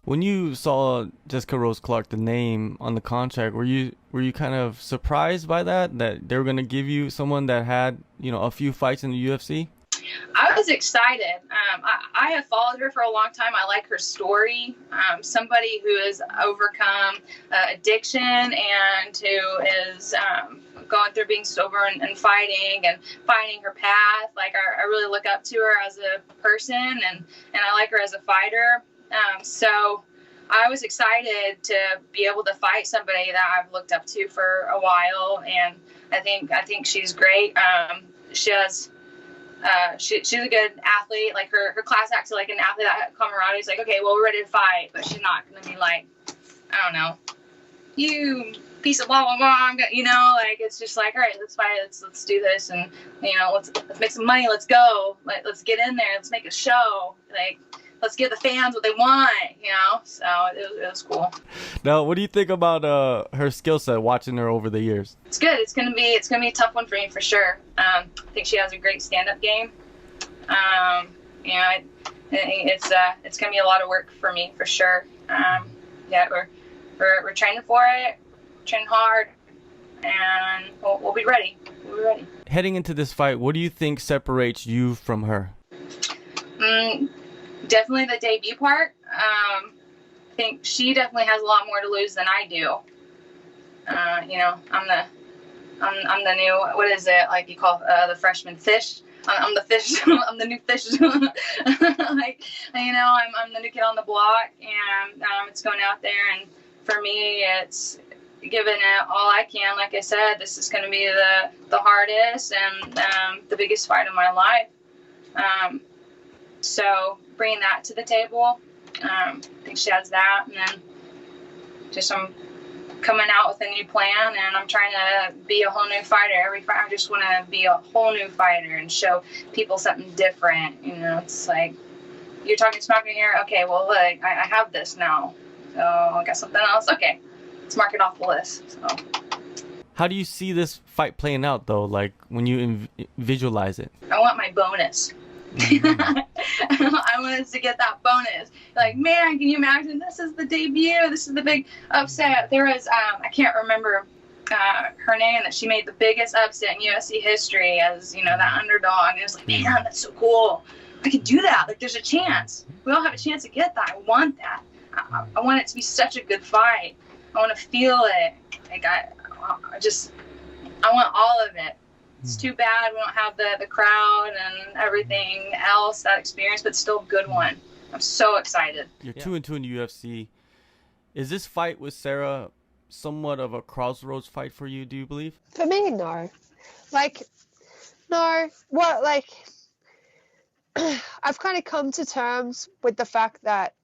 When you saw Jessica Rose Clark, the name on the contract, were you kind of surprised by that they were gonna give you someone that had a few fights in the UFC? I was excited. I have followed her for a long time. I like her story. Somebody who has overcome addiction and who is going through being sober and fighting and finding her path. Like I really look up to her as a person, and I like her as a fighter. So I was excited to be able to fight somebody that I've looked up to for a while, and I think she's great. She has. She's a good athlete. Like her class acts like an athlete. That camaraderie is like, okay, well, we're ready to fight, but she's not gonna be like, I don't know, you piece of blah blah blah. Like it's just like, all right, let's fight. Let's do this, and let's make some money. Let's go. Let's get in there. Let's make a show. Like let's give the fans what they want. So it was cool. Now, what do you think about her skill set? Watching her over the years, it's good. It's gonna be a tough one for me for sure. I think she has a great stand-up game. It's gonna be a lot of work for me for sure. Yeah, we're training for it, training hard, and we'll be ready. We'll be ready. Heading into this fight, what do you think separates you from her? Definitely the debut part. I think she definitely has a lot more to lose than I do. I'm the new, what is it, like you call the freshman fish. I'm the fish. I'm the new fish. Like, I'm the new kid on the block, and it's going out there. And for me, it's giving it all I can. Like I said, this is going to be the hardest and the biggest fight of my life. So bringing that to the table, I think she has that, and then just I'm coming out with a new plan, and I'm trying to be a whole new fighter. Every fight, I just want to be a whole new fighter and show people something different. It's like you're talking smack in here. Okay, well, look, I have this now, so I got something else. Okay, let's mark it off the list. So. How do you see this fight playing out, though? Like when you visualize it? I want my bonus. I wanted to get that bonus. Like, man, can you imagine? This is the debut. This is the big upset. There was, I can't remember her name, that she made the biggest upset in UFC history as, that underdog. And it was like, man, that's so cool. I could do that. Like, there's a chance. We all have a chance to get that. I want that. I want it to be such a good fight. I want to feel it. Like, I want all of it. It's too bad we don't have the crowd and everything else, that experience, but still a good one. I'm so excited. You're 2-2 in the UFC. Is this fight with Sarah somewhat of a crossroads fight for you, do you believe? For me, no. No. Well, I've kind of come to terms with the fact that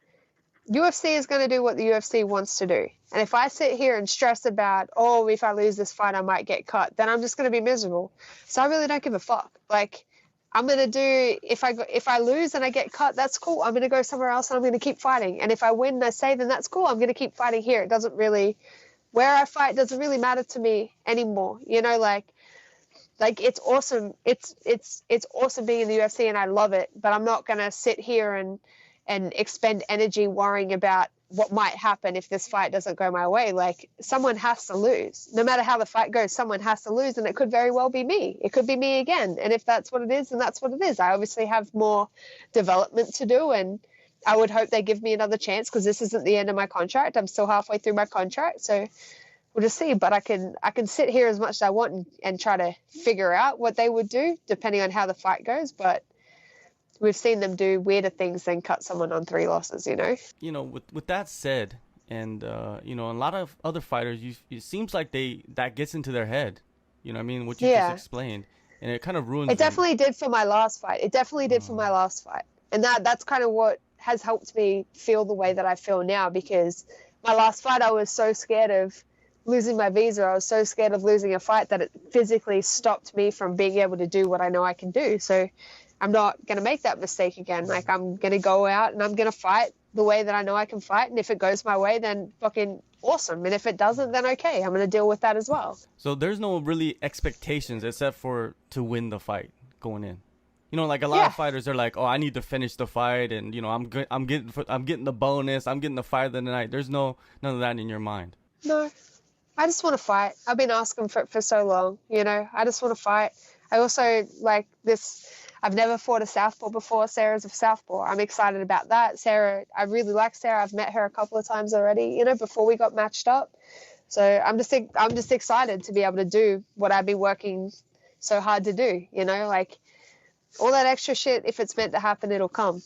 UFC is going to do what the UFC wants to do. And if I sit here and stress about, if I lose this fight, I might get cut, then I'm just going to be miserable. So I really don't give a fuck. Like, I'm going to do, if I lose and I get cut, that's cool. I'm going to go somewhere else and I'm going to keep fighting. And if I win and I say, then that's cool. I'm going to keep fighting here. It doesn't really, where I fight doesn't really matter to me anymore. Like it's awesome. It's awesome being in the UFC and I love it, but I'm not going to sit here and expend energy worrying about what might happen if this fight doesn't go my way. Like, someone has to lose. No matter how the fight goes, someone has to lose, and it could very well be me. It could be me again. And if that's what it is, then that's what it is. I obviously have more development to do, and I would hope they give me another chance, because this isn't the end of my contract. I'm still halfway through my contract, so we'll just see. But I can sit here as much as I want and try to figure out what they would do, depending on how the fight goes. But we've seen them do weirder things than cut someone on 3 losses, With that said, and a lot of other fighters, it seems like that gets into their head. You know what I mean? What you just explained, and it kind of ruins. It definitely did for my last fight. And that's kind of what has helped me feel the way that I feel now, because my last fight, I was so scared of losing my visa. I was so scared of losing a fight that it physically stopped me from being able to do what I know I can do. So I'm not going to make that mistake again. Like, I'm going to go out and I'm going to fight the way that I know I can fight. And if it goes my way, then fucking awesome. And if it doesn't, then okay. I'm going to deal with that as well. So there's no really expectations except for to win the fight going in. You know, like a lot Yeah. of fighters are like, oh, I need to finish the fight, and you know, I'm getting the bonus, I'm getting the fight of the night. There's none of that in your mind. No, I just want to fight. I've been asking for it for so long, you know. I just want to fight. I also like this. I've never fought a southpaw before. Sarah's a southpaw. I'm excited about that. Sarah, I really like Sarah. I've met her a couple of times already, you know, before we got matched up. So I'm just excited to be able to do what I've been working so hard to do, you know, like all that extra shit. If it's meant to happen, it'll come.